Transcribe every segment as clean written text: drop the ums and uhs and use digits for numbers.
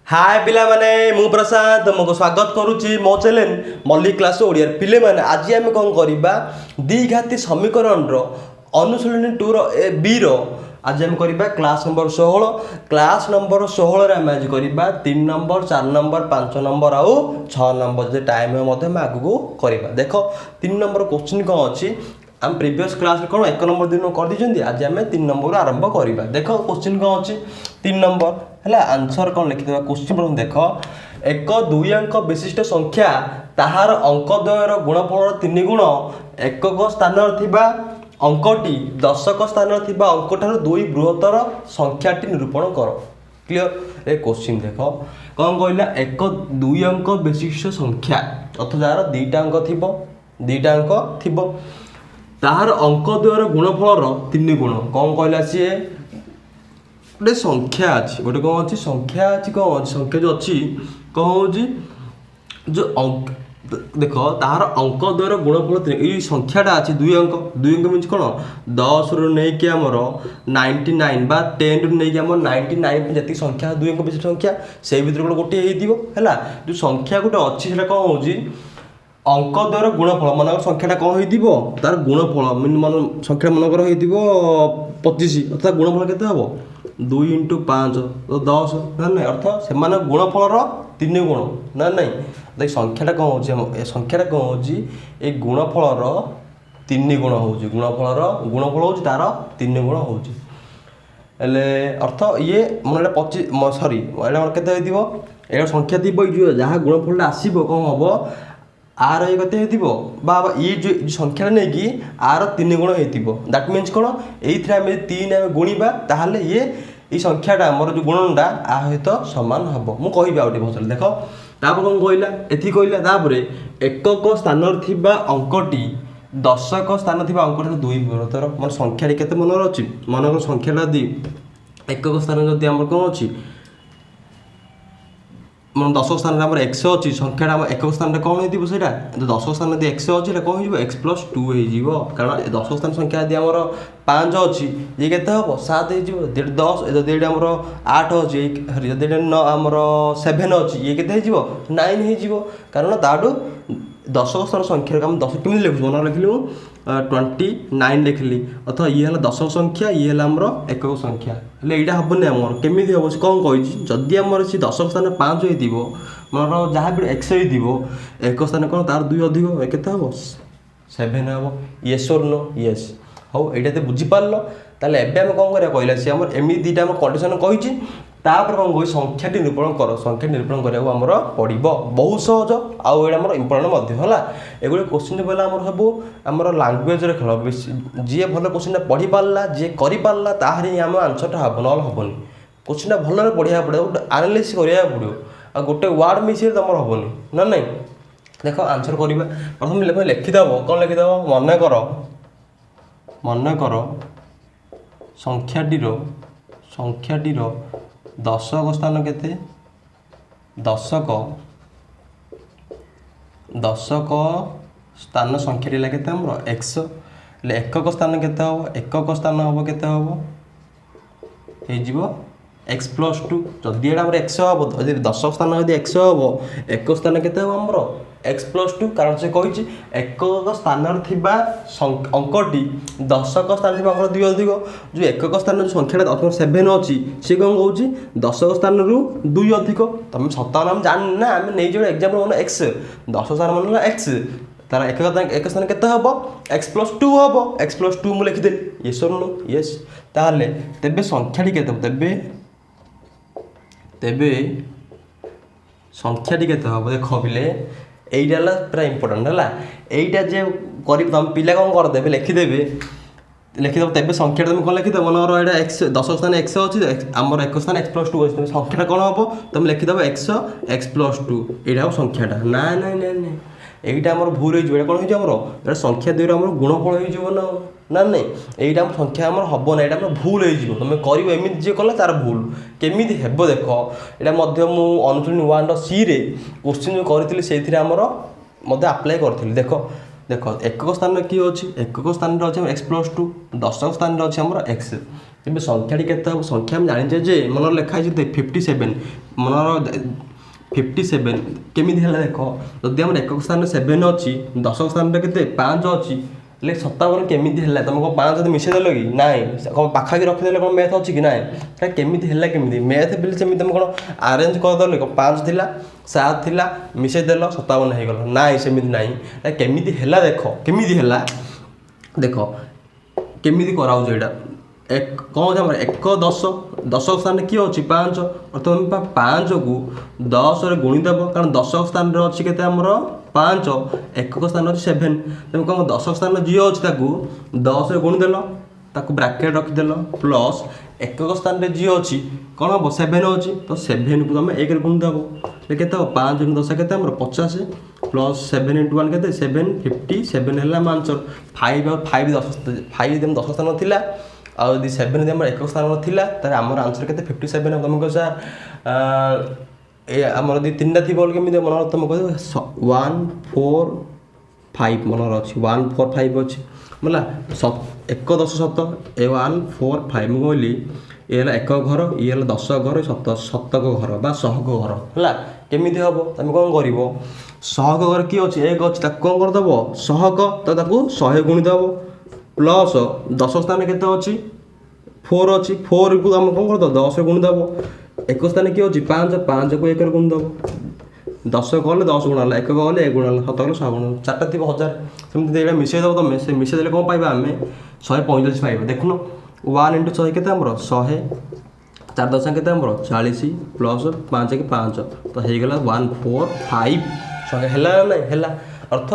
हाय पिला माने मु प्रसाद तुमको स्वागत करुच्ची मो चैनल मल्लिक क्लास ओडिया पिले माने आज आम कौन करवा द्विघाती समीकरण अनुशीलनी 2 बी रो आज आम करवा क्लास नंबर 16 क्लास नंबर 16 रे आम आज करवा 3 नंबर 4 नंबर 5 नंबर आउ 6 नंबर जे टाइम आगू करवा देख 3 नंबर क्वेश्चन कौन अच्छी आम प्रीवियस क्लास कौन 1 नंबर दिन कर दी आज आम 3 नंबर आरंभ करवा देख क्वेश्चन कौन अच्छी 3 नंबर है आंसर कौन लिखिदेवा क्वेश्चन प्रथम देख एक 2 अंक विशिष्ट संख्या ताहार अंकद्वयर गुणफल 3 गुण एकक स्थान थिबा अंकटी दशक स्थान थिबा अंक ठार 2 बृहत्तर संख्याटी निरूपण कर क्लियर ए क्वेश्चन देख कौन कहला एक 2 अंक विशिष्ट संख्या अर्थात जार 2टा अंक थिबो 2टा अंक थिबो ताहार अंकद्वयर गुणफल 3 गुण कौन कहला सी गोटे संख्या अच्छी गोटे कौन अच्छी संख्या अच्छी कौन अच्छी संख्या जो अच्छी कौन हो जो अंक देख तार अंक द्वारा गुणफल ये संख्याटा अच्छी 2 अंक 2 अंक मीन कौन 10 रु नहीं कि आमर 99 बा 10 रु नहीं कि आम 99 जी संख्या 2 अंक विशिष्ट संख्या से भर गोटे है जो संख्या गोटे अच्छी से कौन हो अंक द्वारा गुणफल मन संख्याटा कौन हो तार गुणफल मीन मन संख्या मनकर हो 25 अर्थात गुणफल के हम 2 × 5 तो 10 ना ना अर्थ से गुणफल 3 गुण ना नहीं देख संख्याटा कौन हो संख्याटा कौन हो गुणफल 3 गुण हो गुणफल हो तार 3 गुण हो अर्थ ये मन 25 सरी ये संख्या थी जहाँ गुणफल आसो कौन हम आर ये कते ये जो संख्या नहीं कि आर 3 गुण हो दैट मीन्स कौन ये आम 3 आम गुणा ताहले ये संख्याटा मोर जो गुणनटा आ सहित सामान हम मुझे आउटे भसल देख तापर कौन कहला एथि कहला तापर एकक स्थान थिबा अंकटी दशक स्थान थिबा अंक ठार 2 बृहत्तर मन संख्याटी केते मनर अछि मनर संख्याटा दी एकक स्थान जदि हमर कौन अछि मन 10 स्थान में एक्स अच्छी संख्याटा एक स्थान कौन हो 10 स्थान यदि एक्स अच्छी कौन हो x+2 हो कारण 10 स्थान संख्या यदि आमर 5 अच्छी ये के हम 7 हो 10 जदि आमर 8 अच्छी जदि आमर 7 अच्छी ये के 9 हो कारण ताठू 10 स्थान संख्या आम 10 केमी लिखु मन लिखिलु 29 लिखिली अथवा ये 10 संख्या ये आमर एकक संख्या हेल्ले यहाँ हेनी आमर केमी हम से कौन कही जदि आमर से 10 स्थान 5 हो मोर जहाँ भी एक्स हो एक स्थान कौन तार 2 अधिक के हम 7 हम येस और नो येस हाँ ये तो बुझीपार ताल एवं कौन करा कहला सी आम एम 2टा कंडीशन कही तापर कौन कह संख्याटी निरूपण कर संख्या निरूपण कराया आमर पड़ो बहुत सहज आउ ये इंपोर्टाट है एगुड़े क्वेश्चन पहला आम सब आम लांगुएज खेल जी भल क्वेश्चन पढ़ी पारा जी कर पारा ताहर ही आम आंसरटा हम ना हेनी क्वेश्चन भल पढ़ा पड़ो गोटे आनालीसिस करा पड़ो आ गोटे वार्ड मिस तुम हेनी ना नहीं देख आंसर करवा प्रथम लिखिदेव कौन लिखिदेव मन कर संख्याटीर दशक स्थान केते दशक स्थान संख्याटी लगे आमर एक्स एकक स्थान केते हम एकक स्थान हम केते हम x+2 जदि ये एक्स हम यदि 10 स्थान यदि एक्स हम एक स्थान केते हम आमर x+2 कारण से कही एकक स्थान अंकटी दशक स्थान थी अंक 2 अधिक जो एकक स्थान जो संख्याटा 7 अच्छी सी कौन कौन दशक स्थान 2 अधिक तुम सत्ता नाम जान ना आम नहीं जो एग्जाम मन एक्स 10 स्थान मन एक्स तार एक स्थान केते हम x+2 हम x+2 मुझे लिखिदेली येस और नो येस ताहले तेबे संख्याटी केते तेबे संख्याटी केते हम देख पिले यहीटा पूरा इंपोर्टाट है यहीटा जे तुम पिला कौन करदे लिखिदेवे तेबे संख्या तुम कौन लिखिदेव मनोर यहाँ एक्स 10 स्थान एक्स अच्छी आमर एक स्थान x+2 अच्छी संख्याटा कौन हम तुम लिखिदेव x+2 यहाँ संख्याटा ना ना ना ना यहीटा आम भूल हो कौन होमर संख्या 2 आम गुणफल हो ना नहीं यहाँ संख्या आम हम ना यहाँ भूल हो तुम करमी जी कला तार भूल केमी हे देख यहाँ अनुशीलनी 1 सी रे क्वेश्चन जो करी से आमर आप्लाय करी देख देख एकक स्थान किए अच्छी एकक स्थान अच्छे x+2 दशक स्थान अच्छे आमर एक्स ଏବେ ସଂଖ୍ୟାଟି କେତେ ହେବ ସଂଖ୍ୟା ଆମେ ଜାଣିଛେ ଯେ ମନର ଲେଖା ହେଇଛି 57 ମନର 57 କେମିତି ହେଲା ଦେଖ ଯଦି ଆମର ଏକକ ସ୍ଥାନରେ 7 ଅଛି ଦଶକ ସ୍ଥାନରେ କେତେ 5 ଅଛି ହେଲେ 57 କେମିତି ହେଲା ତମେ କ'ଣ 5 ଯଦି ମିଶାଇ ଦେଲ କି ନାଇଁ କ'ଣ ପାଖାପାଖି ରଖିଦେଲେ କ'ଣ ମ୍ୟାଥ୍ ଅଛି କି ନାଇଁ ସେଇଟା କେମିତି ହେଲା କେମିତି ମ୍ୟାଥ୍ ବୋଲି ସେମିତି ତମେ କ'ଣ ଆରେଞ୍ଜ କରିଦେଲେ କ'ଣ 5 ଥିଲା 7 ଥିଲା ମିଶାଇ ଦେଲ 57 ହେଇଗଲା ନାଇଁ ସେମିତି ନାହିଁ କେମିତି ହେଲା ଦେଖ କେମିତି ହେଲା ଦେଖ କେମିତି କରାହେଉଛି ଏଇଟା କ'ଣ ହେଉଛି ଆମର 1 10 ଦଶକ ସ୍ଥାନରେ କିଏ ଅଛି 5 ତମେ 5କୁ 10ରେ ଗୁଣିଦେବ କାରଣ ଦଶକ ସ୍ଥାନରେ ଅଛି କେତେ ଆମର 5 ଏକକ ସ୍ଥାନ ଅଛି 7 ତମେ କ'ଣ ଦଶକ ସ୍ଥାନରେ ଯିଏ ଅଛି ତାକୁ 10ରେ ଗୁଣିଦେଲ ତାକୁ ବ୍ରାକେଟ୍ ରଖିଦେଲ ପ୍ଲସ୍ ଏକକ ସ୍ଥାନରେ ଯିଏ ଅଛି କ'ଣ ହେବ 7 ଅଛି ତ 7କୁ ତମେ 1ରେ ଗୁଣିଦେବ କେତେ ହେବ 5 × 10 କେତେ ଆମର 50 ପ୍ଲସ୍ 7 × 1 କେତେ 7 57 ହେଲା ଆମ ଆନ୍ସର୍ 5 ଯଦି 10 ସ୍ଥାନ ଥିଲା ଆଉ ଯଦି 7 ଯଦି ଆମର ଏକକ ସ୍ଥାନ ଥିଲା ତାହେଲେ ଆମର ଆନ୍ସର୍ କେତେ 57 ହେବ ତମେ କହିବ ସାର୍ ଏ ଆମର ଯଦି 3ଟା ଥିବ ବୋଲି କେମିତି ମନେ ତମେ କହିବ 1 4 5 ମନରେ ଅଛି 1 4 5 ଅଛି ବୋଲା 1 10 7 1 4 5 ମୁଁ କହିଲି ଏ ହେଲା ଏକକ ଘର ଇଏ ହେଲା ଦଶକ ଘର ଶତକ ଘର ବା ସହକ ଘର ହେଲା କେମିତି ହେବ ତମେ କ'ଣ କରିବ ସହକ ଘର କିଏ ଅଛି 1 ଅଛି ତାକୁ କ'ଣ କରିଦେବ ସହକ ତ ତାକୁ 100 ଗୁଣିଦେବ ପ୍ଲସ୍ ଦଶ ସ୍ଥାନରେ କେତେ ଅଛି 4 ଅଛି 4କୁ ଆମେ କ'ଣ କରିଦେବ 10ରେ ଗୁଣିଦେବ ଏକ ସ୍ଥାନରେ କିଏ ଅଛି 5କୁ 1ରେ ଗୁଣିଦେବ 10 କଲେ 10 ଗୁଣ ହେଲା 1 କଲେ 1 ଗୁଣ ହେଲା 7 କଲେ 100 ଗୁଣ 4ଟା ଥିବ 1000 ସେମିତି ଏଇଟା ମିଶାଇ ଦେବ ତମେ ସେ ମିଶାଇ ଦେଲେ କ'ଣ ପାଇବା ଆମେ 145 ପାଇବା ଦେଖୁନ 1 × 100 କେତେ ଆମର 100 4 10 କେତେ ଆମର 40 ପ୍ଲସ୍ 5 × 5 ତ ହେଇଗଲା 145 ସଂଖ୍ୟା ହେଲା ନା ନାହିଁ ହେଲା ଅର୍ଥ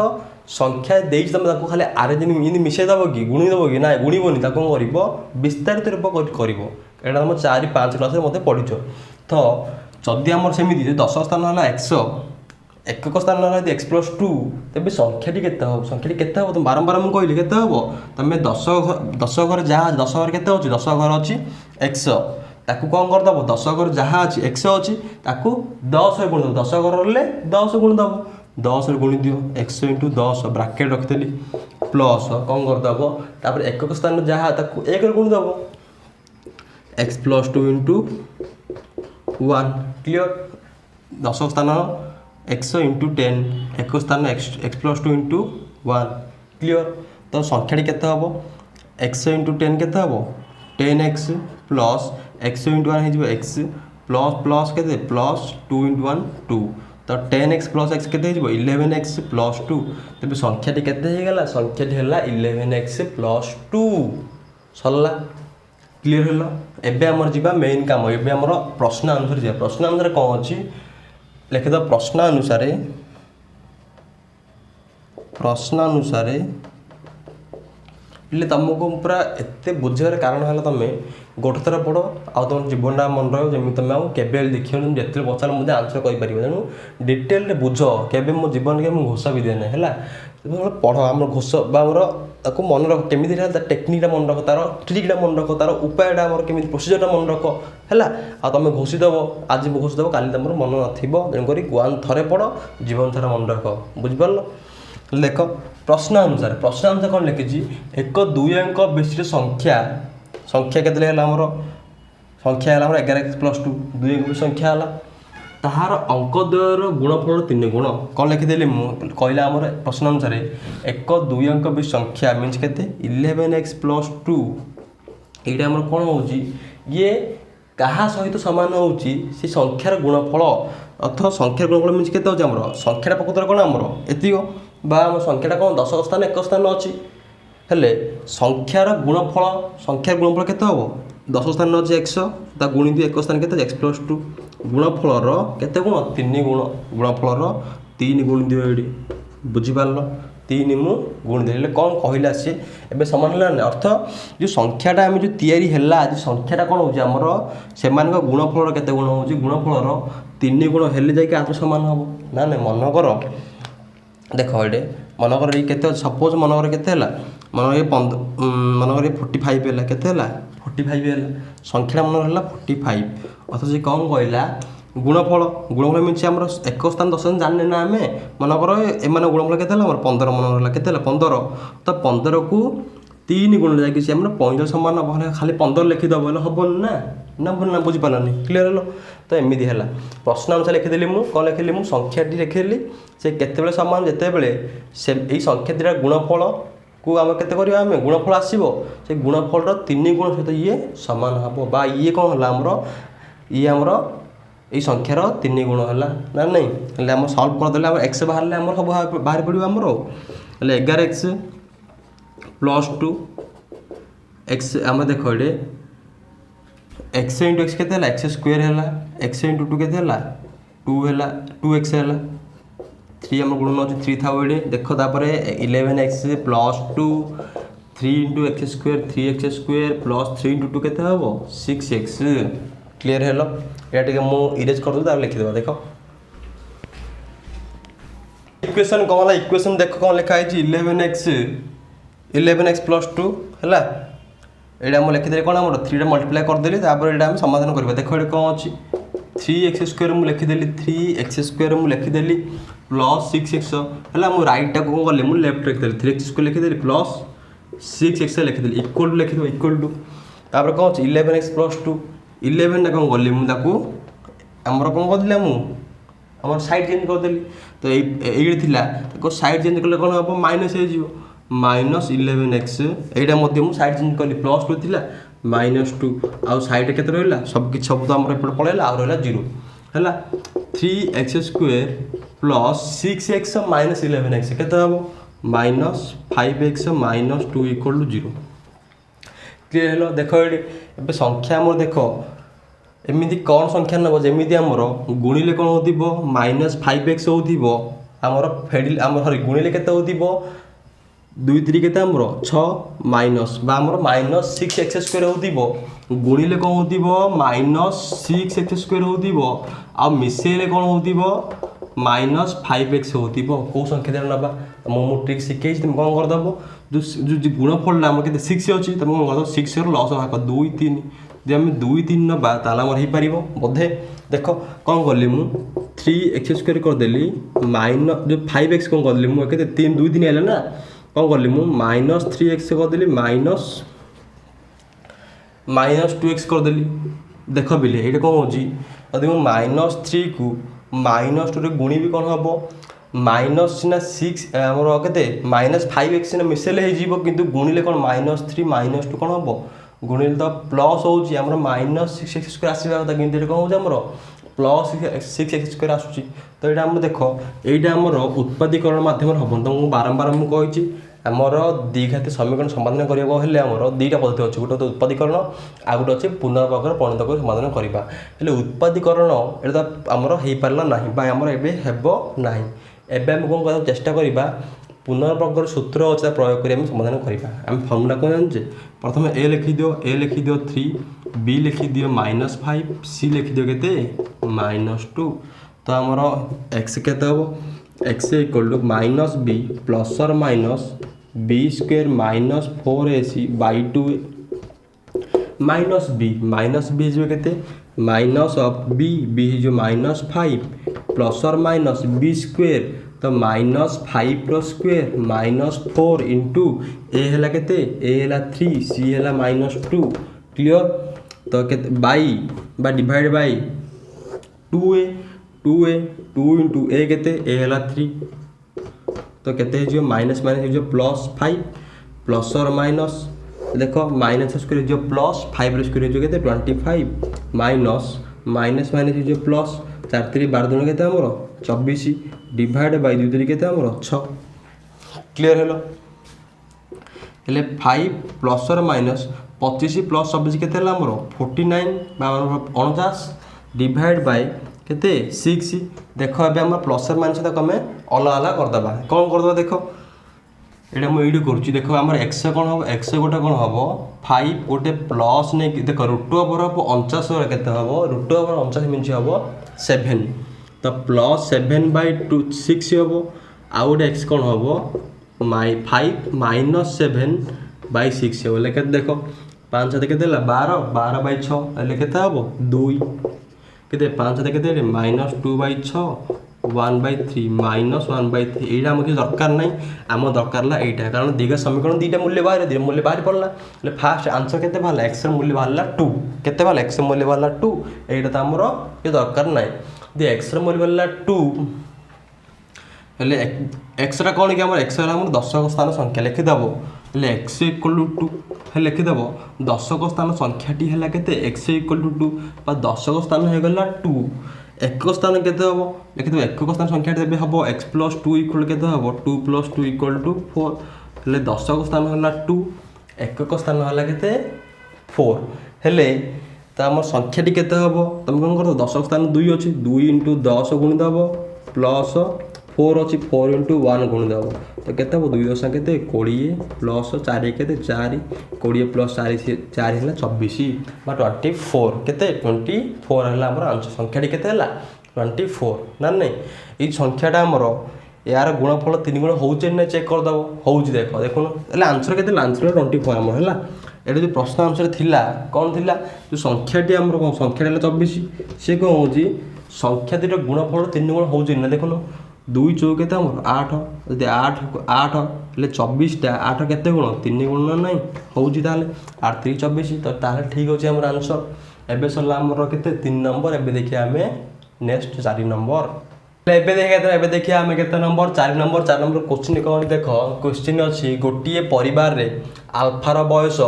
ସଂଖ୍ୟା ଦେଇଛି ତମେ ତାକୁ ଖାଲି ଆରେଞ୍ଜ ଏମିତି ମିଶାଇ ଦେବ କି ଗୁଣି ଦେବ କି ନାଇଁ ଗୁଣିବନି ତାକୁ କ'ଣ କରିବ ବିସ୍ତାରିତ ରୂପ କରିବ ଏଇଟା ତମ 4-5 କ୍ଲାସ୍ରେ ମୋତେ ପଢ଼ିଛ ତ ଯଦି ଆମର ସେମିତି ଯଦି ଦଶ ସ୍ଥାନ ହେଲା 100 ଏକକ ସ୍ଥାନ ହେଲା ଯଦି x+2 ତେବେ ସଂଖ୍ୟାଟି କେତେ ହେବ ସଂଖ୍ୟାଟି କେତେ ହେବ ତମେ ବାରମ୍ବାର ମୁଁ କହିଲି କେତେ ହେବ ତମେ ଦଶ ଘରେ ଯାହା ଦଶ ଘରେ କେତେ ଅଛି ଦଶ ଘର ଅଛି 100 ତାକୁ କ'ଣ କରିଦେବ ଦଶ ଘର ଯାହା ଅଛି 100 ଅଛି ତାକୁ 10ରେ ଗୁଣିଦେବ 10 ଘର ହେଲେ 10 ଗୁଣିଦେବ 10ରେ ଗୁଣି ଦିଅ 100 × 10 ବ୍ରାକେଟ୍ ରଖିଦେଲି ପ୍ଲସ୍ କ'ଣ କରିଦେବ ତାପରେ ଏକକ ସ୍ଥାନ ଯାହା ତାକୁ 1ରେ ଗୁଣିଦେବ x+2 × 1 କ୍ଲିଅର ଦଶ ସ୍ଥାନ 100 × 10 ଏକ ସ୍ଥାନ x+2 × 1 କ୍ଲିଅର ତ ସଂଖ୍ୟାଟି କେତେ ହେବ 100 × 10 କେତେ ହେବ 10x ପ୍ଲସ୍ 100 × 1 ହେଇଯିବ x ପ୍ଲସ୍ କେତେ ପ୍ଲସ୍ 2 × 1 2 ତ 10x + x କେତେ ହେଇଯିବ 11x + 2 ତେବେ ସଂଖ୍ୟାଟି କେତେ ହେଇଗଲା ସଂଖ୍ୟାଟି ହେଲା 11x + 2 ସରିଲା କ୍ଲିଅର ହେଲା ଏବେ ଆମର ଯିବା ମେନ୍ କାମ ଏବେ ଆମର ପ୍ରଶ୍ନ ଅନୁସାରେ ଯିବା ପ୍ରଶ୍ନ ଅନୁସାରେ କ'ଣ ଅଛି ଲେଖିଦେବା ପ୍ରଶ୍ନ ଅନୁସାରେ ହେଲେ ତୁମକୁ ପୁରା ଏତେ ବୁଝିବାର କାରଣ ହେଲା ତୁମେ ଗୋଟେ ଥର ପଢ଼ ଆଉ ତୁମ ଜୀବନଟା ମନେ ରହିବ ଯେମିତି ତୁମେ ଆଉ କେବେ ଦେଖିବନି ଯେତେବେଳେ ପଚାରିଲେ ମଧ୍ୟ ଆନ୍ସର୍ କହିପାରିବ ତେଣୁ ଡିଟେଲରେ ବୁଝ କେବେ ମୋ ଜୀବନରେ ମୁଁ ଘୋଷା ବି ଦିଏ ନାହିଁ ହେଲା ପଢ଼ ଆମର ଘୋଷ ବା ଆମର ତାକୁ ମନେ ରଖ କେମିତି ହେଲା ତା ଟେକ୍ନିକ୍ଟା ମନେ ରଖ ତାର ଟ୍ରିକ୍ଟା ମନେ ରଖ ତାର ଉପାୟଟା ଆମର କେମିତି ପ୍ରୋସିଜରଟା ମନେ ରଖ ହେଲା ଆଉ ତୁମେ ଘୋଷିଦେବ ଆଜି ଘୋଷିଦେବ କାଲି ତୁମର ମନେ ନଥିବ ତେଣୁକରି ଥରେ ପଢ଼ ଜୀବନ ସାରା ମନେ ରଖ ବୁଝିପାରିଲ ଲେଖ ପ୍ରଶ୍ନ ଅନୁସାରେ କ'ଣ ଲେଖିଛି 1 2 ଅଙ୍କ ବିଶିଷ୍ଟ ସଂଖ୍ୟା କେତେ ହେଲା ଆମର ସଂଖ୍ୟା ହେଲା ଆମର 11x + 2 2 ଅଙ୍କ ସଂଖ୍ୟା ହେଲା ତାହାର ଅଙ୍କ ଦ୍ୱୟର ଗୁଣଫଳ 3 ଗୁଣ କ'ଣ ଲେଖିଦେଲି ମୁଁ କହିଲା ଆମର ପ୍ରଶ୍ନ ଅନୁସାରେ 1 2 ଅଙ୍କ ବିଶିଷ୍ଟ ସଂଖ୍ୟା ମିନ୍ସ କେତେ 11x + 2 ଏଇଟା ଆମର କ'ଣ ହେଉଛି ଇଏ କାହା ସହିତ ସମାନ ହେଉଛି ସେ ସଂଖ୍ୟାର ଗୁଣଫଳ ଅର୍ଥ ସଂଖ୍ୟାର ଗୁଣଫଳ ମିନ୍ସ କେତେ ହେଉଛି ଆମର ସଂଖ୍ୟାଟା ପ୍ରକୃତରେ କ'ଣ ଆମର ଏତିକ ବା ଆମ ସଂଖ୍ୟାଟା କ'ଣ ଦଶକ ସ୍ଥାନ ଏକ ସ୍ଥାନ ଅଛି ହେଲେ ସଂଖ୍ୟାର ଗୁଣଫଳ କେତେ ହେବ ଦଶ ସ୍ଥାନ ଅଛି 100 ତା ଗୁଣି ଦିଅ ଏକ ସ୍ଥାନ କେତେ x+2 ଗୁଣଫଳର କେତେ ଗୁଣ 3 ଗୁଣ ଗୁଣଫଳର 3 ଗୁଣି ଦିଅ ଏଇଠି ବୁଝିପାରିଲ 3 ମୁଁ ଗୁଣି ଦେଲି ହେଲେ କ'ଣ କହିଲା ସିଏ ଏବେ ସମାନ ହେଲା ନା ଅର୍ଥ ଯେଉଁ ସଂଖ୍ୟାଟା ଆମେ ଯେଉଁ ତିଆରି ହେଲା ଆଜି ସଂଖ୍ୟାଟା କ'ଣ ହେଉଛି ଆମର ସେମାନଙ୍କ ଗୁଣଫଳର କେତେ ଗୁଣ ହେଉଛି ଗୁଣଫଳର 3 ଗୁଣ ହେଲେ ଯାଇକି ଆର ସମାନ ହେବ ନା ନାଇଁ ମନେକର ଦେଖ ଏଇଠି ମନେକର ଏଇ କେତେ ଅଛି ସପୋଜ୍ ମନେକର କେତେ ହେଲା ମନେକର 45 ହେଲା କେତେ ହେଲା 45 ହେଲା ସଂଖ୍ୟାଟା ମନେକର ହେଲା 45 ଅଥଚ ସେ କ'ଣ କହିଲା ଗୁଣଫଳ ମିଶି ଆମର ଏକ ସ୍ଥାନ 10 ସ୍ଥାନ ଜାଣିନେ ନା ଆମେ ମନେକର ଏମାନେ ଗୁଣଫଳ କେତେ ହେଲା ଆମର 15 ମନେକର ହେଲା କେତେ ହେଲା 15 ତ 15କୁ 3 गुण जाकि सी हमर 45 समान हम खाली 15 लिखि दबो हबन ना ना बोल ना बुझी पारनी क्लियर हलो तो एमिदी हला प्रश्न अनुसार लिखिदेली मु कोन लिखिली मु संख्याटी लिखिली से केतेबेले समान जेतेबेले से एई संख्या दिरा गुणफल को आम केते करिया आमे गुणफल आसीबो से गुणफल रो 3 गुण सहित ये समान हबो बा ये कोन हला हमरो ये हमरो एई संख्यार 3 गुण हला ना नहीं हले हम सॉल्व कर देले हम x बाहरले हमर सब बाहर पड़ियो हमरो हले 11x प्लस 2 x हम देखो एडे x into x केते हला x स्क्वायर हला x into 2 केते हला 2 हला 2x हला 3 हम गुण न 3 था एडे देखो तापरे 11x plus 2 3 into x square 3x square plus 3 into 2 केते हबो 6x क्लियर हेलो या टिके मु इरेज कर दो तार लिखि देबा देखो इक्वेशन कोला इक्वेशन देखो कोन लिखा है 11x प्लस 2 हला एडा हम लिखि दे कोन हमर 3 रे मल्टीप्लाई कर देली तापर एडा हम समाधान करबा देखो एडा कोन अछि 3x स्क्वायर मु लिखि देली 3x स्क्वायर मु लिखि देली प्लस 6x हला मु राइट टा को गले मु लेफ्ट लिखि देली 3x स्क्वायर लिखि देली प्लस 6x लिखि देली इक्वल टू लिखि दो इक्वल टू तापर कोन अछि 11x प्लस 2 11 ना कोन गले मु ताकू हमर कोन कर दिला मु हमर साइड चेंज कर देली तो एई थिला ताको साइड चेंज करले कोन हो माइनस हे जिवो माइनस 11x एटा मध्य मु साइड चेंज करली प्लस 2 थिला माइनस 2 आउ साइड केते रहला सब कि सब तो हमर एपड पळेला आ रहला 0 हला 3x square plus 6x minus 11x केते हबो minus 5x minus 2 equal to 0 clear हेलो देखो एबे संख्या हमर देखो एमिति कोन संख्या नबो जेमिति हमर गुणिले कोन होतिबो माइनस 5x होतिबो हमर फेडिल हमर सॉरी गुणिले केते होतिबो 2 3 केते हमर 6 माइनस बा हमर माइनस 6x स्क्वायर होतिबो गुणिले कोन होतिबो माइनस 6x स्क्वायर होतिबो आ मिसेले कोन होतिबो माइनस 5x होतिबो को संख्या देर नबा मो ट्रिक सिखे तुम कोन कर दबो जो गुणफल हमर केते 6 अछि तुम कोन कर दो 6 रो लॉस भाग 2 3 जे हम 2 3 नबा ताला हमर हे परिबो बोधे देखो कोन करली मु 3x स्क्वायर कर देली माइनस जो 5x कोन करली मु केते 3 2 3 आले ना कोन करली मु माइनस 3x कर देली माइनस 2x कर देली देखो बिले एटा कोन होजी यदि मु माइनस 3 को माइनस 2 रे गुणी भी कोन हबो माइनस ना 6 हमर केते माइनस 5x ना मिसेले हे जीवो किंतु गुणिले कोन माइनस 3 माइनस 2 कोन हबो गुणिले तो प्लस होजी हमर माइनस 6x स्क्वायर आसीबा त किंतु कोन होजी हमर प्लस 6x स्क्वायर आसुची तो एटा हम देखो एटा हमर उत्पादीकरण माध्यम हबो तो बारंबार हम कहिची हमर द्विघाती समीकरण समाधान करियो हेले हमर दुईटा पद्धति अछि गोटे उत्पादीकरण आ गोटे अछि पुनर्वर्ग परिणत कर समाधान करिबा हेले उत्पादीकरण एटा हमर हेई पारला नाही बा हमर एबे हेबो नाही एबे हम कोन करब चेष्टा करिबा पुनर्वर्ग सूत्र अछि प्रयोग करि हम समाधान करिबा हम फॉर्मूला कोन जानजे प्रथम a लिखि दियो 3 b लिखि दियो -5 c लिखि दियो केते -2 तो हमर x केते हो x equal to -b plus और minus b square -4ac by 2 -b जो केते माइनस ऑफ b जो -5 प्लस और माइनस b स्क्वायर तो -5 रो स्क्वायर -4 इंटू a हला केते a हला 3 c हला -2 क्लियर तो केते बाय बा divide by 2a 2 into a केते a हला 3 तो केते जो माइनस माइनस जो प्लस 5 प्लस और माइनस देखो माइनस स्क्वायर जो प्लस 5 स्क्वायर जो केते 25 माइनस माइनस माइनस जो प्लस 4 3 12 दुन केते हमरो 24 डिवाइड बाय 2 3 केते हमरो 6 क्लियर हेलो हेले 5 प्लस और माइनस 25 प्लस 24 केते हला हमरो 49 बा 49 डिवाइड बाय केते 6 देखो अबे हम प्लस और माइनस त कमे अलग अलग कर दबा कोन कर दबा देखो एटा मु एडी करछि देखो हमर x कोन हो x गोटा कोन हबो 5 गोटे प्लस ने देखो रूट ओवर ऑफ 49 केते हबो रूट ओवर 49 मींस हबो 7 तो प्लस 7 बाय 2 6 हबो आउट x कोन हबो 5 माइनस 7 बाय 6 हबो लेके देखो 5 साथ केते ला 12 12 बाय 6 ले केते हबो 2 केते 5 साथ केते -2 बाय 6 1/3 माइनस 1/3 এইটা আমার কিছু দরকার নাই আমার দরকার হল এইটা কারণ দ্বিঘাত সমীকরণ দুইটা মূল্য বাহারি পড়লা তাহলে ফার্স্ট আনসর কেতে বাহারা এক্স এর মূল্য বাহারা 2 কেতে বাহারা এক্স এর মূল্য বাহারা 2 এইটা তো আমার কিছু দরকার নাই দি এক্স এর মূল্য বাহারা 2 ହେଲେ ଏକ୍ସଟା କ'ଣ କି ଆମର ଏକ୍ସ ହେଲା ଆମର ଦଶକ ସ୍ଥାନ ସଂଖ୍ୟା ଲେଖିଦେବ ହେଲେ ଏକ୍ସ ଇକ୍ୱାଲ୍ ଟୁ 2 ହେଲେ ଲେଖିଦେବ ଦଶକ ସ୍ଥାନ ସଂଖ୍ୟାଟି ହେଲା କେତେ ଏକ୍ସ ଇକ୍ୱାଲ୍ ଟୁ 2 ବା ଦଶକ ସ୍ଥାନ ହେଇଗଲା 2 ଏକକ ସ୍ଥାନ କେତେ ହେବ ଲେଖିଦେବ ଏକକ ସ୍ଥାନ ସଂଖ୍ୟାଟି ଏବେ ହେବ ଏକ୍ସ ପ୍ଲସ୍ 2 ଇକ୍ୱାଲ୍ କେତେ ହେବ 2 ପ୍ଲସ୍ 2 ଇକ୍ୱାଲ୍ ଟୁ 4 ହେଲେ ଦଶକ ସ୍ଥାନ ହେଲା 2 ଏକକ ସ୍ଥାନ ହେଲା କେତେ 4 ହେଲେ ତ ଆମର ସଂଖ୍ୟାଟି କେତେ ହେବ ତୁମେ କ'ଣ କରିଦେବ ଦଶକ ସ୍ଥାନ 2 ଅଛି 2 × 10 ଗୁଣିଦେବ ପ୍ଲସ୍ 4 अच्छी 4 × 1 गुणिदेव तो केते हम 2 10 केते 20 प्लस 4 केते 4 20 प्लस 4 4 है 24 बा 24 केते 24 है हमर आंसर संख्याटी केते हला 24 ना नहीं ई संख्याटा हमर यार गुणफल 3 गुण होउचे ना चेक कर दबो होउची देखो देखो એટલે आंसर केते आंसर 24 हमर हला एटा जो प्रश्न आंसर थिला कोन थिला जो संख्याटी हमर कोन संख्याटी हला 24 से कोन होउची संख्या दुटा गुणफल 3 गुण होउची ना देखो 2 चौ के 8 यदि 8 8 हेल्ले 24टा 8 केते गुण 3 गुण ना नहीं होउची ताले 8 3 24 तो ताले ठीक होची हमर आंसर एबे सरला हमर केते 3 नंबर एबे देखिया हमें नेक्स्ट 4 नंबर एबे देखिया हमें केते नंबर 4 नंबर क्वेश्चन कोन देखो क्वेश्चन अछि गोटिए परिवार रे अल्फा रो बयस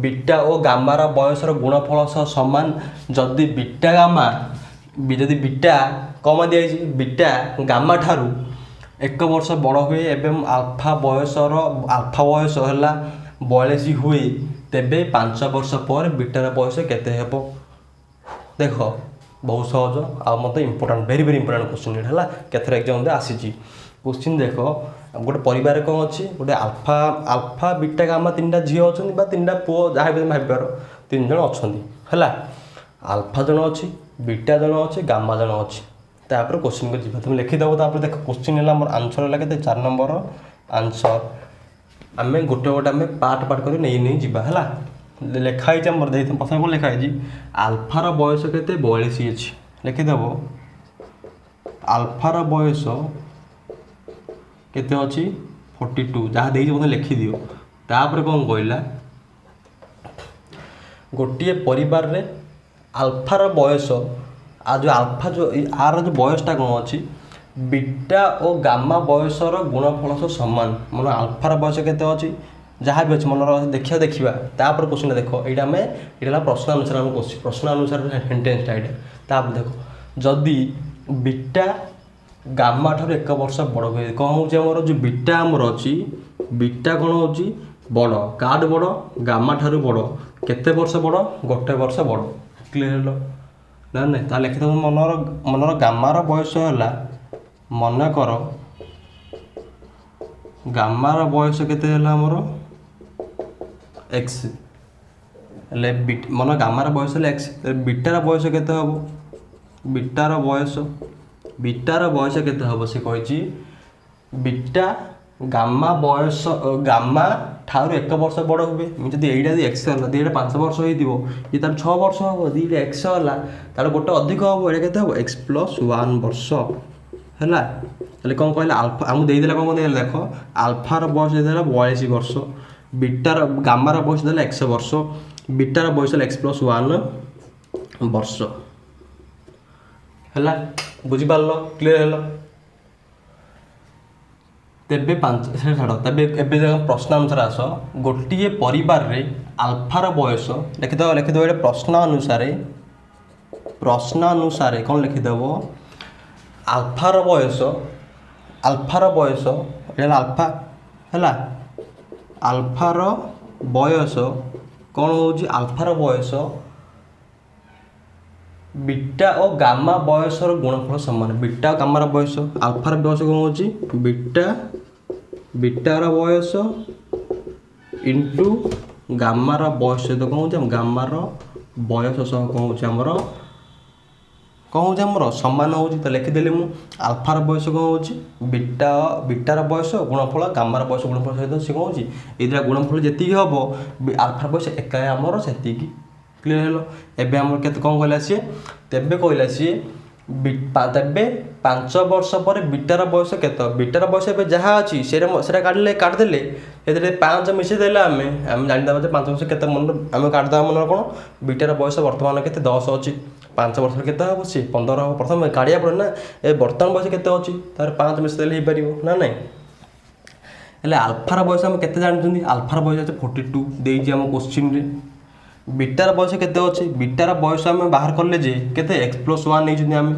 बीटा और गामा रो बयस रो गुणफल सह समान जदि बीटा गामा जदि बीटा कम दिखाई बीटा गामा ठारू 1 वर्ष बड़ हुए एवं अल्फा बयस है 42 हुए तेबे 5 वर्ष पर बीटार बयस केते हेबो देख बहुत सहज आ मत important very very important question है केथर एग्जाम दे आसी क्वेश्चन देख गोटे परिवार कौन अच्छी गोटे अल्फा अल्फा बीटा गामा 3टा झील अच्छा बा 3टा पुओ जहाँ भी भापार 3 जन अच्छा है अल्फा जन अच्छी बीटा जन अच्छे गामा जन अच्छे तापर क्वेश्चन को जी तुम लिखिदेव तापर देख क्वेश्चन है आम आंसर है के 4 नंबर आंसर आम गोटे गोटे आम पार्ट पार्ट कर नहीं जावा है लिखाई प्रथम कौन लिखाई आल्फार बयस के 42 अच्छी लिखिदेव आल्फार बयस केते अच्छी 42 जहाँ देखिए मतलब लिखिदिव तापर कौन कहला गोटे परिवार रे आल्फार बयस आ जो आल्फा जो आर जो बयसटा कौन अच्छी बीटा और गामा बयसर गुणफल सह सामान मन आल्फार बयस केते अच्छी जहाँ भी अच्छे मन देखा तापर क्वेश्चन देख यहाँ प्रश्न अनुसार आम क्वेश्चन प्रश्न अनुसार सेंटेन्सटा यहाँ देखो जदि बीटा गामा ठार 1 वर्ष बड़ हुए कौन हो जो बीटा आमर अच्छी बीटा कौन हो बड़ कार्ड बड़ गामा ठार बड़ केते वर्ष बड़ 1 वर्ष बड़ क्लियर ना नहीं तो लिखिद मनर गामार बयस है मनकर गामार बयस केते आमर एक्स मन गामार बयस है एक्स बीटार बयस केते हम बीटार बयस केते हम से कही बीटा गामा बयस गामा ठार 1 वर्ष बड़ हुए जब यहीटा एक्स है दीटा 5 वर्ष हो ये तार 6 वर्ष हम दीटा एक्स है तार गोटे अधिक हम ये के एक्स प्लस 1 वर्ष है कौन कहला आल्फा आमको देदेला कौन देदेला देख आल्फार बयस देदेला 42 वर्ष बीटार गामार बयस देदेला 100 वर्ष बीटार बयस एक्स प्लस 1 वर्ष है बुझिपार क्लीयर है तेबे 5 छाड़ तेबे एवं प्रश्न अनुसार आस गोटे परिवार रे आल्फार बयस लिखिदेव ये प्रश्न अनुसार कौन लिखिदेव आल्फार बयस ये आल्फा है आल्फार बयस कौन हो आल्फार बयस बीटा और गामा बयसर गुणफल सामान बीटा गामार बयस आल्फार बयस कौन हो बीटार बयस इंटू गामार बयस सहित कौन हो गामार बयस सह कौन हो सामान हो तो लिखिदेली मुझे आल्फार बयस कौन हो बीटार बयस गुणफल गामार बयस गुणफल सहित सी कौन हो गुणफल जी हम आल्फार बयस एका आमर से क्लीयर है एवं आम के कौन कहला सी तेबे कहला सी तेबे 5 वर्ष पर बीटार बयस केत बीटार बयस ए जहाँ अच्छी से काटिदेले ये 5 मिसेदेले आम जानीदे 5 वर्ष के मन आम काटिदा मन कौन बीटार बयस बर्तमान के 10 अच्छी 5 वर्ष के हम सी 15 हम प्रथम काढ़िया पड़े ना ए बर्तमान बयस के अच्छी तार 5 मिसेदेले हो पार ना ना हेल्ले आल्फार बयस आम के जानते आल्फार बयस 42 देजी आम क्वेश्चन रे बीटार बयस केते अच्छी बीटार बयस आम बाहर कले जे केते x+1 नहीं आम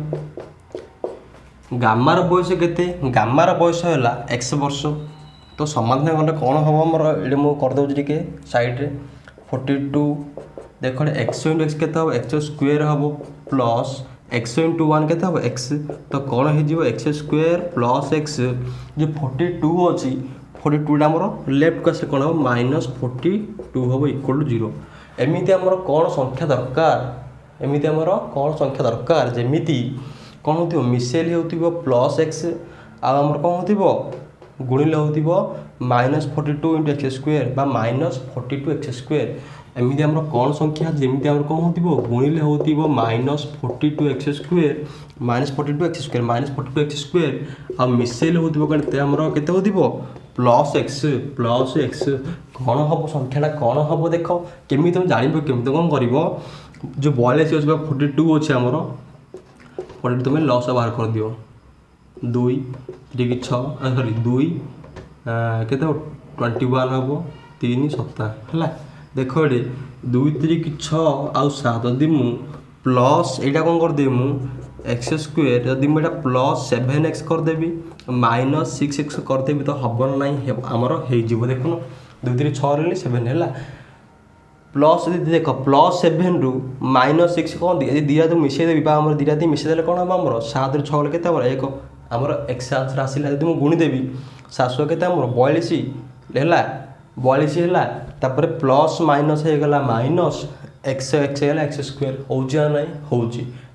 गामार बयस केते गामार बयस है x वर्ष तो समाधान गले कौन हम मोर ये मुझे करदे टे साइड रे 42 देख x × x के x² हम प्लस x × 1 के x तो कौन हो x² प्लस x जो 42 अच्छी 42 आमर लेफ्ट को आसे कौन हम -42 हम इक्वल टू 0 एमती आमर कौन संख्या दरकार एमती आमर कौन संख्या दरकार जमीती कौन हो मिसेल हो प्लस एक्स आमर कौन हो गुणिले हो -42 × x² बा -42 x² एमती आमर कौन संख्या जमीती आमर कौन हो गुणिले हो -42 x² -42 x² आ मिसेल हो आमर केते हो प्लस एक्स कौन हम संख्याटा कौन हम देख केमी तुम जान केमी कौन कर जो 42 अच्छे 42 अच्छे आमर 42 तुम लस बाहर कर दियो 2 3 6 सॉरी 2 के 21 हम 3 7 है देख ये 2 3 6 आउ 7 यदि मु प्लस यहाँ कौन करदेवी मुझे x² जदि मुझे प्लस 7x करदेवी -6x करदेवी तो हम ना आमर हो देखुन 2 3 6 रही 7 है प्लस देख प्लस 7 रु -6 कौन दी दीटा तो मिसेदेवी आम दीटा दी मिसेदे कौन हम आमर 7 ରୁ 6 के एक आमर एक्स आंसर आसला यदि मुझे गुणीदेवी 700 के 42 है 42 है तापर प्लस माइनस हो गला माइनस एक्स एक्स है x² हो ना हो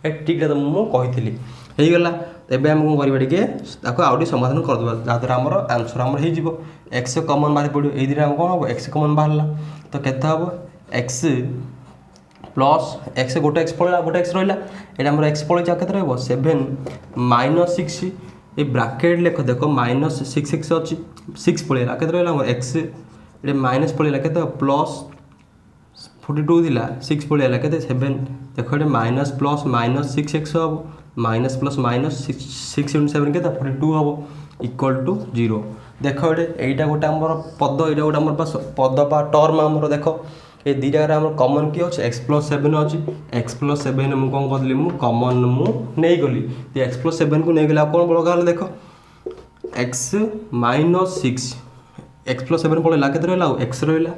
ठीक है तो मुझे कही होगला एवं आम कौन करवा टे आउट समाधान करदे जहाँद्वारा आमर आंसर आमर हो एक्स कमन बाहर पड़ो ये कौन हम एक्स कमन बाहरला तो केते हम एक्स प्लस एक्स गोटे एक्स पड़ा गोटे एक्स रहा ये आम एक्स पड़े के 7 -6 ये ब्राकेट लेख देख -6x अच्छी 6 पड़ेगा के एक्स ये माइनस पड़ेगा के प्लस 42 थिला 6 पड़ेगा के 7 देख ये माइनस प्लस -6x हम माइनस प्लस -6 × 7 के 42 हम इक्वल टू 0 देख ये गोटे आम पद ये गोटे आम पद बा टर्म आमर देख ये दी जगह आम कमन किए अच्छे x+7 अच्छी x+7 मुझे कौन करी मुझे कमन मुझे गली x+7 को नहीं गला कौन बड़ा देख x -6 x+7 पड़ेगा के रहा x रहा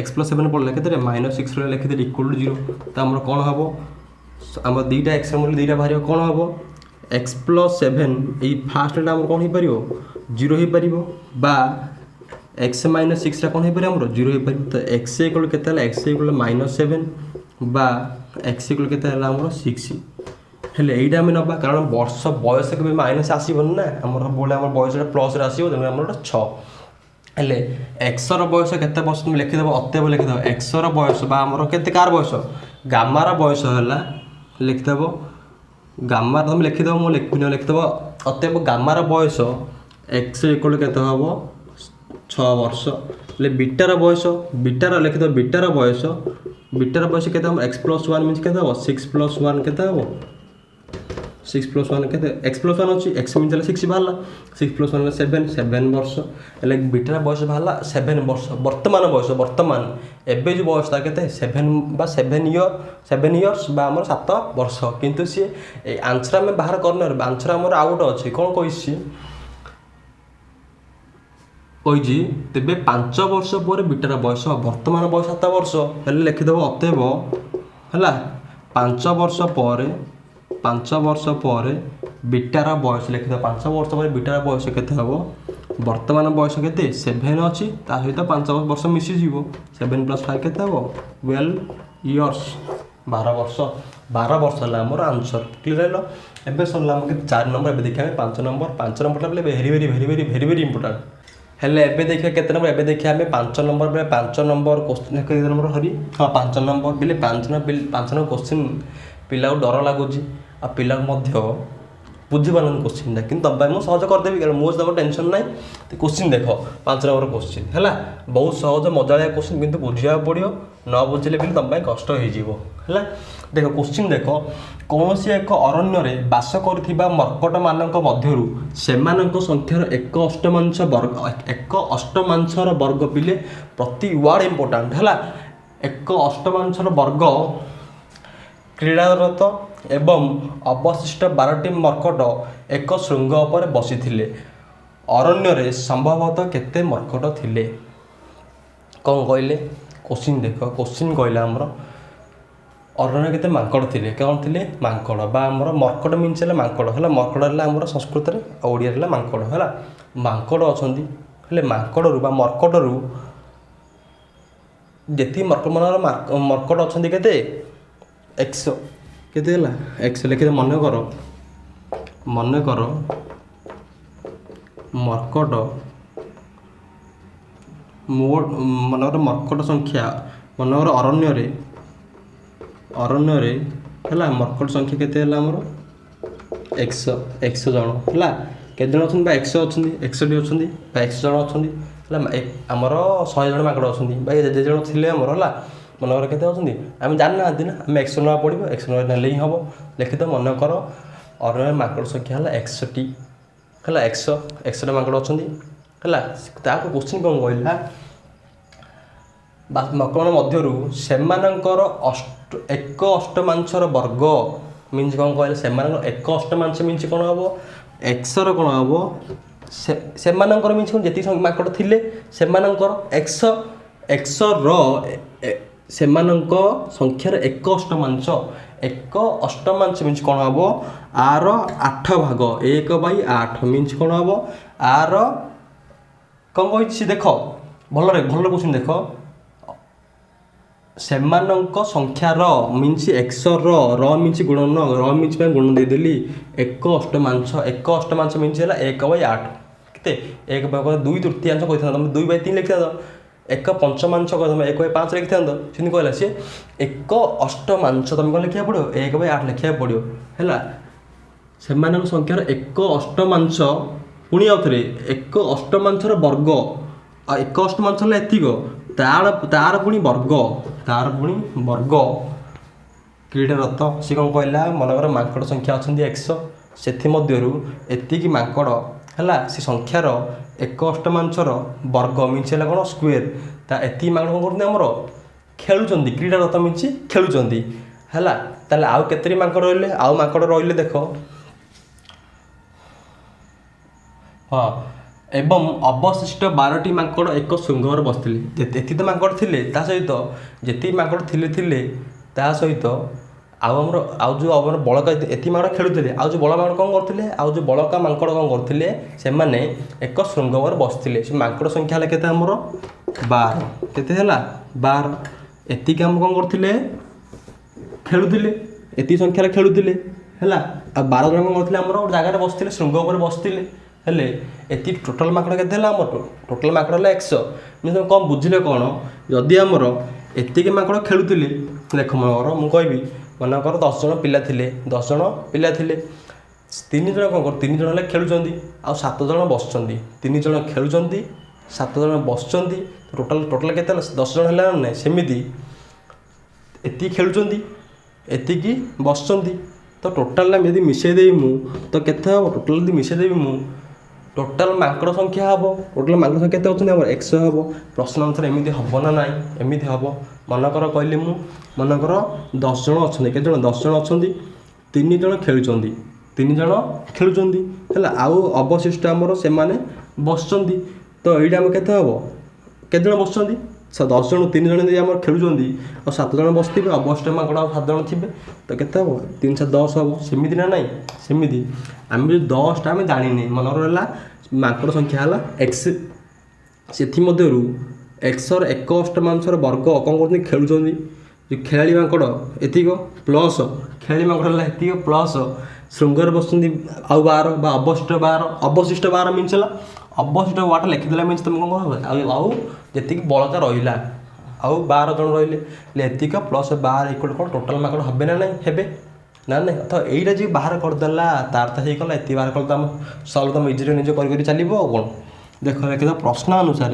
x+7 पड़ेगा के -6 रहा लिखिदे इक्वल टू 0 तो आम कौन हम आम दीटा एक्स मूल्य दीटा बाहर कौन हम x+7 ये फास्ट आम कौन हो पार 0 हो पार बा x -6 कौन हो पार आम 0 हो पार तो x इक्वल के x इक्वल -7 बा x इक्वल के आम 6 हेल्ले यहीटा आम ना कारण वर्ष बयस के माइनस आसबन ना आम बोले आम बयस प्लस आसो तेनाली आम 6 हेल्ले एक्स बयस के वर्ष तुम लिखिदेव अतएव लिखिदेव एक्स बयस आमर के कार बयस गामार बयस है लिखिदेव गामार तुम लिखिदेव मुझे लिखुन लिखिदेव अतएव गामार बयस एक्स इक्वल के हम 6 वर्ष हेल्ले बीटार बयस बीटार लिखिदेव बीटार बयस के x+1 मीन के 6+1 के 6+1 के x+1 अच्छी x मीन 6 बाहर 6+1 7 वर्ष हेल्ले बीटार बयस बाहर 7 वर्ष वर्तमान बयस वर्तमान एवं जो बयस के 7 इयर्स आम 7 वर्ष किंतु सी आंसर आम बाहर कर आंसर आम आउ गोटे अच्छे कौन कही कही तेरे 5 वर्ष पर बीटार बयस वर्तमान बयस 7 वर्ष हेल्ले लिखिदेव अतएव है 5 वर्ष पर बीटार बयस लिखिदेव 5 वर्ष पर बीटार बयस के हम वर्तमान बयस के 7 अच्छी सहित 5 वर्ष मिसीज 7 + 5 के 12 इयर्स 12 वर्ष है आमर आंसर क्लीयर है सरला 4 नंबर ए देखिए 5 number very very very very very very important हेल्ले एबे देखिए केते नंबर एबे देखिए आम 5 नंबर पे 5 नंबर क्वेश्चन के नंबर सरी हाँ 5 नंबर बोले 5 नंबर क्वेश्चन पिला डर लगुच आ पिला बुझीपारन क्वेश्चन कि तुम मुझे सहज करदेवी कारण मुझे तुम टेंशन ना क्वेश्चन देख 5 नंबर क्वेश्चन है बहुत सहज मजाया क्वेश्चन कितु बुझा पड़ो न बुझे भी तुम कष्ट हो देख क्वेश्चन देख कौन सी एक अरण्य बास कर मर्कट मान संख्यार एक अष्टमांशर वर्ग पिले प्रति वार्ड इम्पोर्टाट है एक अष्टमांशर वर्ग क्रीड़ारत एवं अवशिष्ट 12टी मर्कट एक श्रृंग पर बसी अरण्य संभवतः केते मर्कट थिले कौन कहले क्वेश्चन देख क्वेश्चन कहला आमर अरण्य केते मांकड़ थिले कौन थिले मांकड़ बा आमर मर्कट मीन्स है मांकड़ है मर्कट है आमर संस्कृत में ओडिया है मांकड़ है मांकड़ अच्छा मांकड़ बा मर्कट जी मर्कट अच्छा केते एक्स केते एक्स लिखिदे मन कर मर्कट मनकर मर्कट संख्या मनकर अरण्य है मर्कट संख्या केते आमर एक्स जन है केते जन अच्छा एक्स अच्छा 100टी अच्छा 100 जन अच्छा आमर 100 जन माकड़ अच्छा जे जन थे आमर है मनकर केते अच्छा आम जाना ना आम 100 ना पड़ो 100 ना ही हम लिखिद मनकर अरण्य माकड़ संख्या है 100टी है 100 माकड़ अच्छा है क्वेश्चन कौन कहला मकड़ मध्य एक अष्टमांशर वर्ग मीन्स कौन कहले से एक अष्टमांश मीन्स कौन हम एक्सर कौन हम से मीन्स कौन जी माकड़ थे से एक्सर संख्यार एक अष्टमांश मीन्स कौन हम आर 8 भाग 1/8 मीन्स कौन हम आर कौन कही देख भल क्वेश्चन देख सेमानंक संख्यार मीन्स एक्सर मीन्स गुणन मीन्स गुणन देदेली एक अष्टमांश मीन्स है 1/8 के 1/2 कही तुम 2/3 लिखि था एक पंचमांश कही 1/5 लिखि था सी कहला सी एक अष्टमांश तुम कौन लिखा पड़ो 1/8 लिखा पड़ो है से संख्यार एक अष्टमांश पुणी आउ थे एक अष्टमांशर वर्ग एक अष्टमांश है एतिक तार पुणी वर्ग क्रीडारत सी कौन कहला मनकर माकड़ संख्या अच्छा 100 से माकड़ है सी संख्यार एक अष्टमांशर वर्ग मीन्स है कौन स्क्वेयर ता एति माकड़ कौन करते आमर खेलुंट क्रीडारत मीन्स खेलुंट है आउ केतरी माकड़ रही आउ माकड़ रही देख हाँ एवं अवशिष्ट 12टी माकड़ एक श्रृंगर बसते एति तो माकड़ थे सहित जी माकड़ थे सहित आउ जो आम बड़का एति माकड़ खेलुले आउ जो बड़ माकड़ कौन करते आउ जो बड़का माकड़ कौन करते से एक श्रृंग पर बसते से माकड़ संख्या है केते आमर 12 केते है 12 एति आम कौन करते खेलुले एति संख्यार खेलुले है 12 जन कौन करते आमर जगार बसते श्रृंग पर बसते हेले एति टोटाल माकड़ के टोटाल माकड़ है 100 मीन कौन बुझे कौन जदि आमर एति माकड़ खेलुले देख मनकर मुझे कहबी मनकर 10 जन पिला थे 10 जन पिला थे 3 जन कौन कर 3 जन खेलुंट आउ 7 जन बसुँच 3 जन खेलुंट 7 जन बसुँच टोटाल के 10 जन है ना सेमती एति खेलुंट एति बसुँच तो टोटाल यदि मिसेदेवी मु तो केते हम टोटाल यदि मिसेदेवी मु टोटाल माकड़ संख्या हम टोटाल माकड़ संख्या केते अच्छा 100 हम प्रश्न अनुसार एमती हम ना ना एमती हम मनकर कहली मु मनकर 10 जन अच्छा के 10 जन अच्छा 3 जन खेलुंट 3 जन खेलुंट है आउ अवशिष्ट आमर से बसुँच तो ये आम के जन बसुँच 10 जन 3 जन यदि आम खेलुंट और 7 जन बसते अवशिष्ट माकड़ 7 जन थे तो के 3 7 10 हम सेमती ना ना सेमती आम जो 10टा आम जानी मनकर है माकड़ संख्या है एक्स से एक्सर एक अष्टमांशर वर्ग कौन कर खेलुंट जो खेला माकड़ एतिक प्लस खेला माकड़ है एतिक प्लस श्रृंगर बसुँच आउ 12 बा अवशिष्ट 12 मीन्स है अवशिष्ट वाट लिखिदेला मीन्स तुम कौन आउ जी बड़का रहा आउ 12 जन रही एतिक प्लस 12 इक्वल कौन टोटाल माकड़ हे ना ना हे ना नहीं तो यहीटा जी बाहर करदेला तार तो होगा ये बाहर कर आम सल्व तुम इजिली निज कर चलो कौन देख लिखिद प्रश्न अनुसार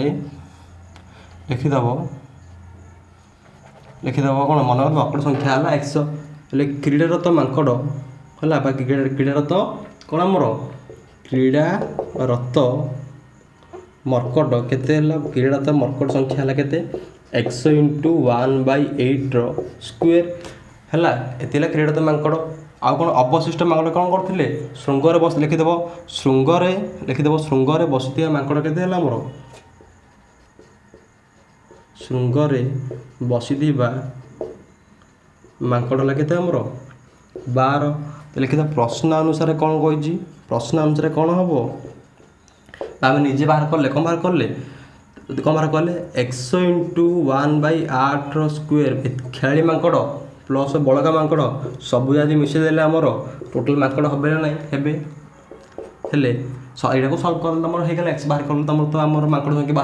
लिखिदेव कौन मन माकड़ संख्या है एक्स हेल्ले क्रीड़ारत माकड़ है क्रीड़ारत कौन आमर क्रीड़ारत मर्कट केते क्रीड़ारत मर्कट संख्या है केते एक्स इंटू 1/8 स्क्वेयर है ये क्रीड़ारत माकड़ आउ कौन अवशिष्ट माकड़ कौन करते श्रृंगर बस लिखिदेव श्रृंगर बसी माकड़ केते आमर श्रृंगर बसी माकड़ लगे आमर 12 तो लिखिद प्रश्न अनुसार कौन कही प्रश्न अनुसार कौन हम आम निजे बाहर कले कौन बाहर कले एक्स इंटू 1/8 स्क्वेयर खेली माकड़ प्लस बड़का माकड़ सबू जब मिसेदेले आमर टोटाल माकड़ हे ना हे हेले यहाँ सल्व कर तुम हो एक्स बाहर कर तुम तो आम माकड़ संख्या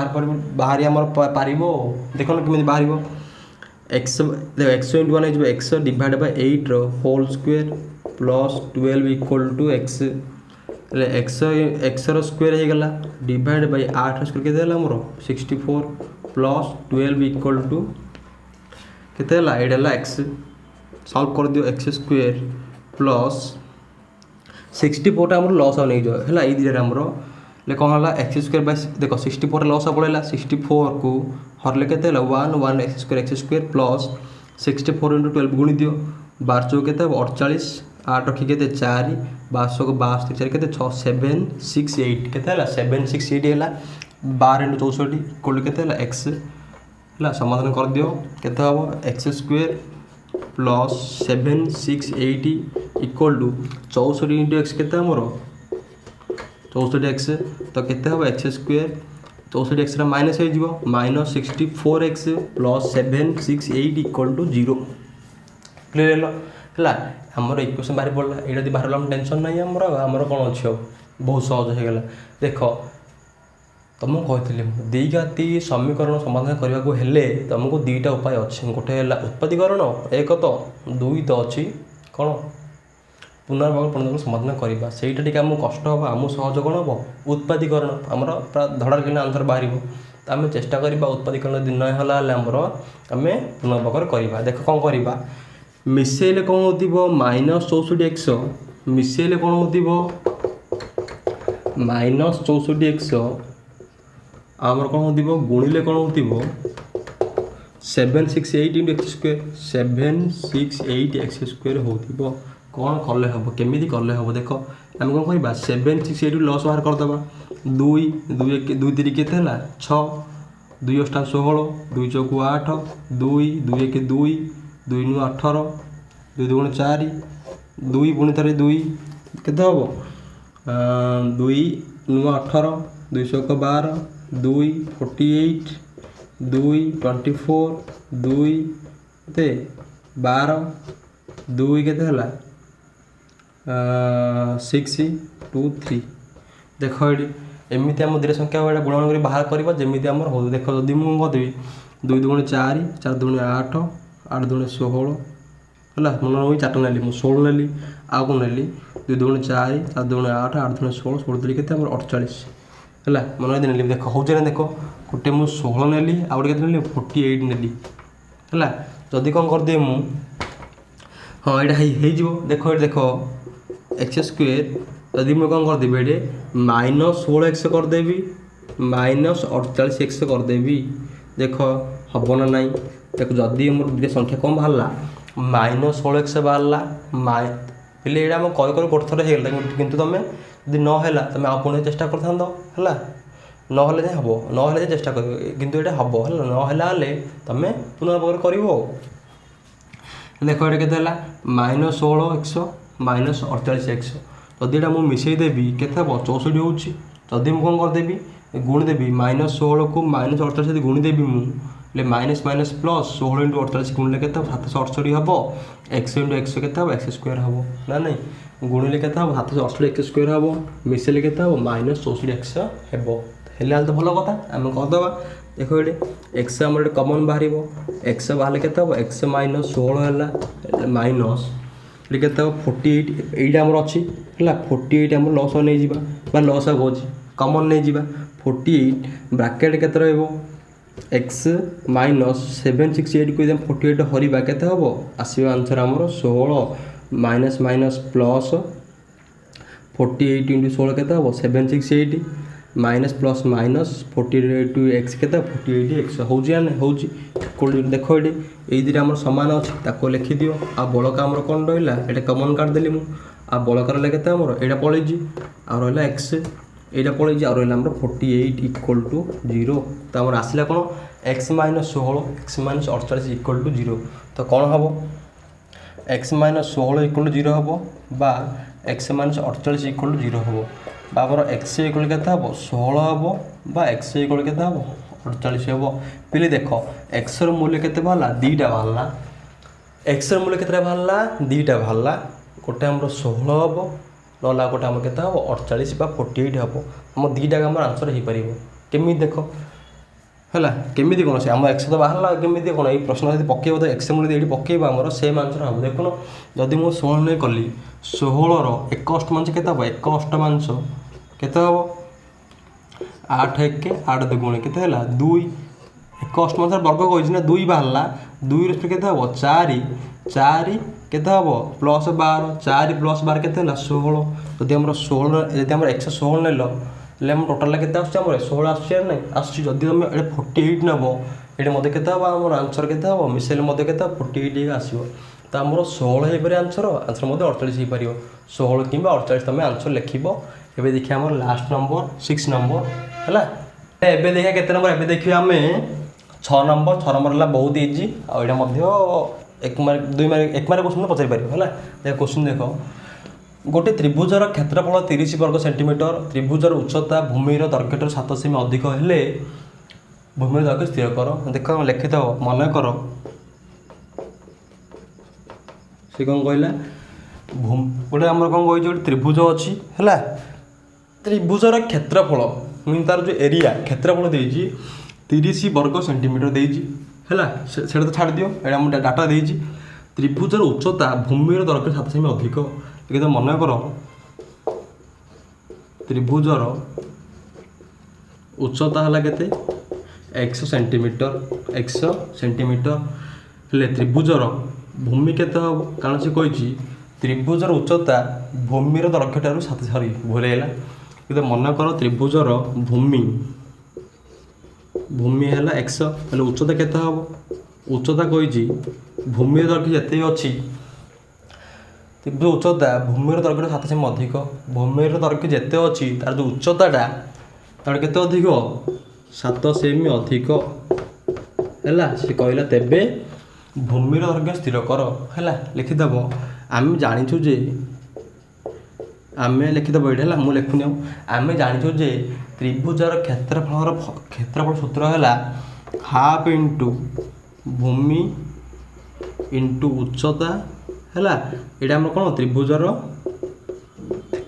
बाहर आम पार देख कमी बाहर एक्स देख x into 1 x divide by 8 whole square plus 12 equal to x x square होगा डिवाइड बाय 8 स्क्वेयर के आमर 64 प्लस 12 इक्वल टू केते ये एक्स सल्व कर दियो एक्स स्क्वेयर प्लस 64 आम लस नहीं जाए है ये आमर कौन है एक्स स्क्वेयर बाय देख 64 लस पड़ेगा 64 को हरले के 1 एक्स स्क्वेयर प्लस 64 इंटू 12 गुणी दियो 12 चौक के 48 8 रखी के 4 12 को 62 4 के 6 7 6 8 के 7 6 8 है 12 इंटू 64 इक्वल के एक्स है समाधान कर दियो के x square plus 7 6 8 equal to 64 into x के आमर 64 एक्स तो केते हम एक्स स्क्वेयर 64 एक्स माइनस हो minus 64 x plus 7 6 8 equal to 0 clear है आमर इक्वेशन बाहर पड़ा ये बाहर आम टेंशन ना आमर कौन अच्छे बहुत सहज होगा देख तुमको कही द्विघाती समीकरण समाधान करने को हेले तुमको दुईटा उपाय अच्छे गोटे है उत्पादीकरण एक तो दुई तो अच्छी कौन पुनर्भाव पुनर्भाव समाधान करवा सहीटा टी आम कष्ट हम आम सहज कौन हम उत्पादीकरण आमर पूरा धड़ा कि आंसर बाहर तो आम चेष्टा करवा उत्पादीकरण दिन है आमर आम पुनर्भाव करवा देख कौन करवा मिसेले कौन हो माइनस 64 एक्स मिसेले कौन हो माइनस 64 एक्स आमर कौन हो गुणिले कौन हो 7 6 8 into x square 7 6 8 x square हो कौन कले हम केमी कले हम देख आम कौन करवा 7 6 8 लस बाहर करदे 2 3 के 6 2 8 16 2 चौक 8 2 2 1 2 2 9 18 2 2 4 2 पुणी थे 2 के 2 9 18 2 चौक 12 2 48 2 24 2 12 2 के 6 2 3 देख ये एमती आम दुईटा संख्या गुणन कर बाहर करवा जमी आमर हो देख जदि मुझे कदेवी 2 2 4 4 2 8 8 2 16 है मन हुई 4 नेली मुझे 16 नेली आउ कौन नेली 2 2 4 4 2 8 8 2 16 16 3 के 48 है मन नेली देख हो देख गोटे मुझे 16 नेली आउ गोटे के 48 नेली है जदि कौन करदे मु हाँ यहाँ देख ये देख एक्स स्क्वेयर जदि मुझे कौन करदेवी ये माइनस 16 एक्स करदेवी माइनस 48 एक्स करदेवी देख हम ना ना देख जदि मोर दुटा संख्या कौन बाहर माइनस 16 एक्स बाहर पे ये कर गोटे थर होगा कि तुम यदि नहला तुम आप पुणी चेष्टा कर है ना हम ना चेष्टा कर कि ये हम है तुम पुनर्भाव कर देख ये के माइनस 16 एक्स माइनस 48 एक्स जदि यहाँ मुझे मिसेदेवी के 64 होदी मुझे कौन करदेवी गुणिदेवी माइनस 16 को माइनस 48 गुणिदेवी मुझे माइनस माइनस प्लस 16 इंटू 48 गुणिले के 768 हम एक्स इंटू एक्स के एक्स स्क्वेयर हम ना नहीं गुणिले के 768 एक्स स्क्वेयर हम मिसेले के माइनस 64 एक्स हे तो भल कथा आम करदे देख ये एक्स आम कमन बाहर एक्स बाहर के एक्स माइनस 16 है माइनस ये केते 48 एटा हमर अछि हला 48 हमर लॉस नै जिबा बा लॉस होछि कॉमन नै जिबा 48 ब्रैकेट केते रहइबो x माइनस 768 को एकदम 48 हरिबा केते हबो आसीबा आंसर हमर 16 माइनस माइनस प्लस 48 इंटू 16 केते हबो 768 minus plus minus 48 two x केते 48 x होउजी या नै होउजी कोड देखो एडी एई दिरा हमर समान अछि ताको लिखि दियो आ बळका हमर कोन रहिला एटा कॉमन काट देली मु आ बळका रहला केते हमर एटा पळै जी आ रहला x एटा पळै जी आ रहला हमर 48 इक्वल टू 0 त हमर आसीला कोन x minus 16 x minus 48 equal to 0 तो कोन हबो x माइनस 16 इक्वल टू 0 हबो बा x माइनस 48 इक्वल टू 0 हबो बाबर x इक्वल केते हबो 16 हबो बा x इक्वल केते हबो 48 हबो पिले देखो x र मूल्य केते भाला दीटा भाला x र मूल्य केते भाला दीटा भाला कोटे हमर 16 हबो नला कोटे हम केते हबो 48 बा 48 हबो हम दीटा हमर आंसर हे परिबो केमि देखो हला केमिति कोन से हम x तो बाहरला केमिति कोन ए प्रश्न यदि पकेबो तो x मूल्य एठी पकेबा हमर सेम आंसर हबो देखो जदि मो 16 नै कली 16 रो 61 मानस केते हबो 61 मानस केते हबो 8 1 के 8 दुगुण केते हला 2 61 मानस वर्ग कइछ ना 2 बाहरला 2 रे केते हबो 4 4 केते हबो प्लस 12 4 प्लस 12 केते हला 16 जदि हमर 16 जदि हमर 116 नेलो ले हम टोटल केते आछी हमर 16 आछी नै आछी जदि हम 48 नबो एटे मते केते हबो हमर आंसर केते हबो मिसेल मते केते 48 आसीबो त हमर 16 हे परे आंसर मते 48 हे परियो 16 किबा 48 तमे आंसर लिखिबो एबे देखिया हमर लास्ट नंबर 6 नंबर हला एबे देखिया केते नंबर एबे देखिया हमें 6 नंबर ला बहुत इजी आ एटा मध्य एक मार्क 2 मार्क 1 मार्क क्वेश्चन पचारि परियो हला देखो क्वेश्चन देखो गोटे त्रिभुजर क्षेत्रफल 30 वर्ग सेंटीमीटर त्रिभुजर उच्चता भूमिर दैर्घ्यटर 7 सेमी अधिक हेले भूमिर दैर्घ्य स्थिर करो देखो लिखित हो मन करो से कौन कहला गोटे आम कौन कही त्रिभुज अच्छी है त्रिभुजर क्षेत्रफल मीन तार जो एरिया क्षेत्रफल देजी 30 वर्ग सेंटीमीटर देजी है से तो छाड़ दियो एटा मुझे डाटा देजी त्रिभुजर उच्चता भूमिर दैर्घ्य 7 सेमी अधिक एकदम मन कर त्रिभुजर उच्चता है केते 100 सेंटीमीटर हेले त्रिभुजर भूमि केते हम कारण से कही त्रिभुजर उच्चता भूमिर दैर्घ्यठार 7 सरी भूलैला एकदम मन कर त्रिभुजर भूमि है 100 हेले उच्चता केते हम उच्चता कही भूमिर दैर्घ्य जिते अच्छी त्रिभुज उच्चता भूमिर दैर्घ्य 7 सेमी अधिक भूमिर दैर्घ्य जिते अच्छी तार जो उच्चताटा तार केते अधिक 7 सेमी अधिक है से कहला तेबे भूमिर दैर्घ्य स्थिर कर है लिखिदेव आम जाचु जे आम लिखिदेव ये मुझे लिखुनि आम जाचु जे त्रिभुजर क्षेत्रफल सूत्र है हाफ इंटू भूमि इंटू उच्चता है यहाँ आम कौन त्रिभुजर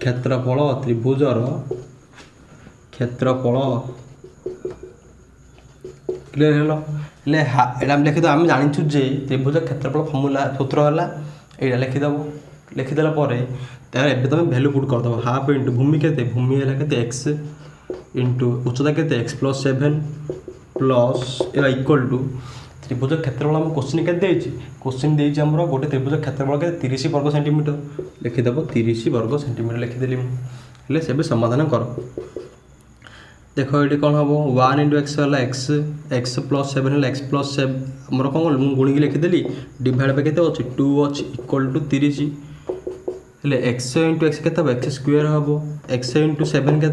क्षेत्रफल क्लियर हेलो ले एटा लिखिद आम जाचु जे त्रिभुज क्षेत्रफल फर्मूला सूत्र है यहाँ लिखिदेला तार एबे तुम भैल्यू पुट करदेव हाफ इंटू भूमि केते भूमि है केते एक्स इंटू उच्चता केते x plus 7 plus equal to त्रिभुज क्षेत्रफल आम क्वेश्चन के क्वेश्चन देती आम गोटे त्रिभुज क्षेत्रफल के 30 वर्ग सेंटीमीटर लिखिदेव 30 वर्ग सेंटीमीटर लिखिदेली मुझे से समाधान कर देखो ये कौन हम 1 इंटू एक्स है एक्स प्लस 7 है एक्स प्लस 7 आमर कौन गुणिकी लिखिदेली डिवाइड बाय केते अच्छी 2 अच्छी इक्वल टू 30 हेले एक्स इंटू एक्स के एक्स स्क्वेयर हम एक्स इंटू 7 के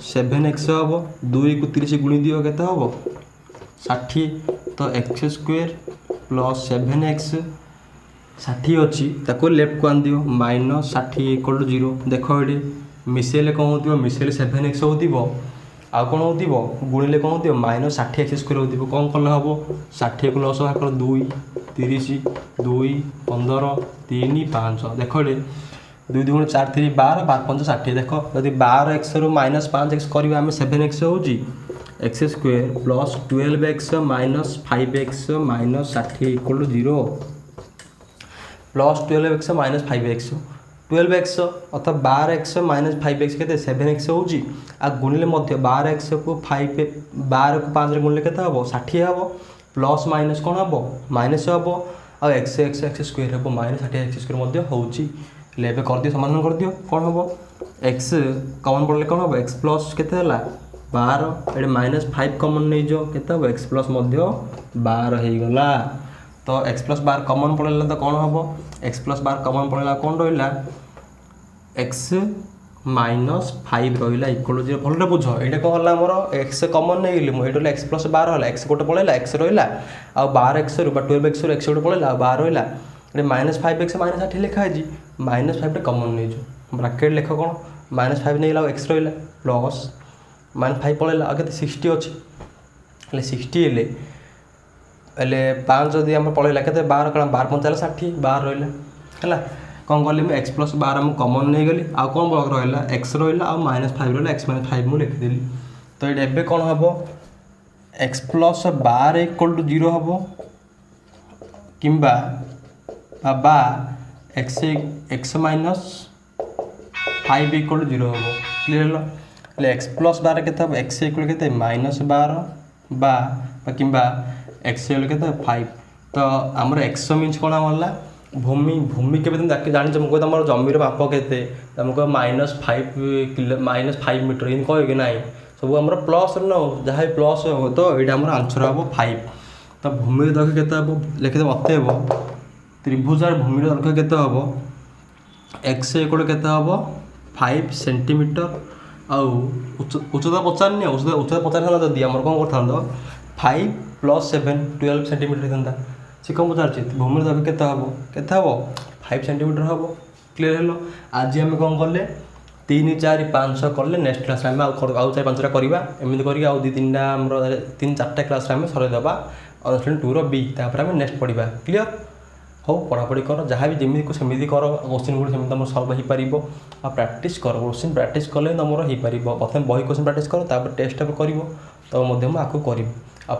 7x हम 2 को 30 गुणी दियो के 60 तो एक्स स्क्वेयर प्लस 7x 60 अच्छी ताको लेफ्ट को आन दियो माइनस 60 इक्वल टू 0 देख ये मिसेल कौन हो मिसेल 7x हो आउ कौन हो गुणिले कौन हो माइनस 60x स्क्वेयर हो कौन कल हम 60 को लस भाग 2 30 2 15 3 5 देख ये 2 2 4 3 12 12 5 60 देख जब 12x रू माइनस 5x करेंगे आम 7x हो x square plus 12x minus 5x minus 60 equal to 0 plus 12x minus 5x 12x अर्थात 12x माइनस 5x के 7x होची आ गुणिले मध्य 12x को 5 12 को 5 रे गुणिले केते हबो 60 हबो प्लस माइनस कोन हबो माइनस हबो आ x स्क्वायर हबो माइनस 60x स्क्वायर मध्य होची लेबे कर दियो समाधान कर दियो कोन हबो x कॉमन पड़ले कोन हबो x प्लस केते हला 12 एडे माइनस 5 कॉमन नै जो केते हबो x प्लस मध्य 12 हे गला तो x प्लस 12 कॉमन पड़ेला तो कोन हबो x प्लस 12 कॉमन पड़ेला कोन रहिला x माइनस 5 रहिला इक्वल 0 भलरे बुझ एटा को हला हमर x कॉमन नै गेली मो एटले x प्लस 12 हला x गोटे पड़ेला x रहिला आ 12x रु 12x रु x गोटे पड़ेला 12 रहिला एटे माइनस 5x माइनस 60 लिखा जी माइनस 5 टे कॉमन नै जो ब्रैकेट लेख कोन माइनस 5 नै ला x रहिला प्लस माइनस 5 पड़ेला आ केते 60 अछि ले 60 एले 5 जदि हम पड़ेला केते 12 कण 12 45 60 12 रहिला हला कौन कली एक्स प्लस 12 मुझे कमन नहीं गली आउ कौन रहा एक्स रहा आ माइनस 5 रहा एक्स माइनस 5 मुझे लिखिदेली तो ये एवं कौन हम एक्स प्लस 12 इक्वल टू 0 हम कि x x minus 5 equal to 0 हम क्लीयर है एक्स प्लस 12 के एक्स इक्वल के माइनस 12 कि एक्स के 5 तो आमर एक्स मीन्स कौन आमला भूमि भूमि के जानी मुझे तुम जमीर माप के तुमको माइनस 5 मीटर इन कह कि ना सब आम प्लस न जहाँ प्लस हो तो यहाँ आम आंसर हम 5 तो भूमि दैर्घ्य के लिखिद अतएव त्रिभुजार भूमि दैर्घ्य के हम एक्स इक्वल के हम 5 सेंटीमीटर आउ उच्चता पचारनी उच्चता पचार था जदि आम कौन कर 5 प्लस 7 12 सेंटीमीटर था सी कौन पचार भूमि दैर्घ्य के 5 सेंटीमीटर हम क्लीयर हेलो आज आम कौन कले 3 4 5 6 कले नेक्स्ट क्लास आम आउ 4 5 करवा एमती करके आउ 2 3 4 क्लास आम सरदेवा अनुशीलन 2 रो बी तापर आम नेक्स्ट पढ़ा क्लीयर हो पढ़ापढ़ी कर जहाँ भी जमी को सेमती कर क्वेश्चन गुड़ सेमती तुम सल्व हो पार आ प्राक्ट कर क्वेश्चन प्राक्ट कले तुम हो पार प्रथम बही क्वेश्चन प्राक्ट कर टेस्ट कर तो आगे कर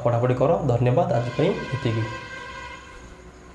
पढ़ापढ़ी कर धन्यवाद आज ये।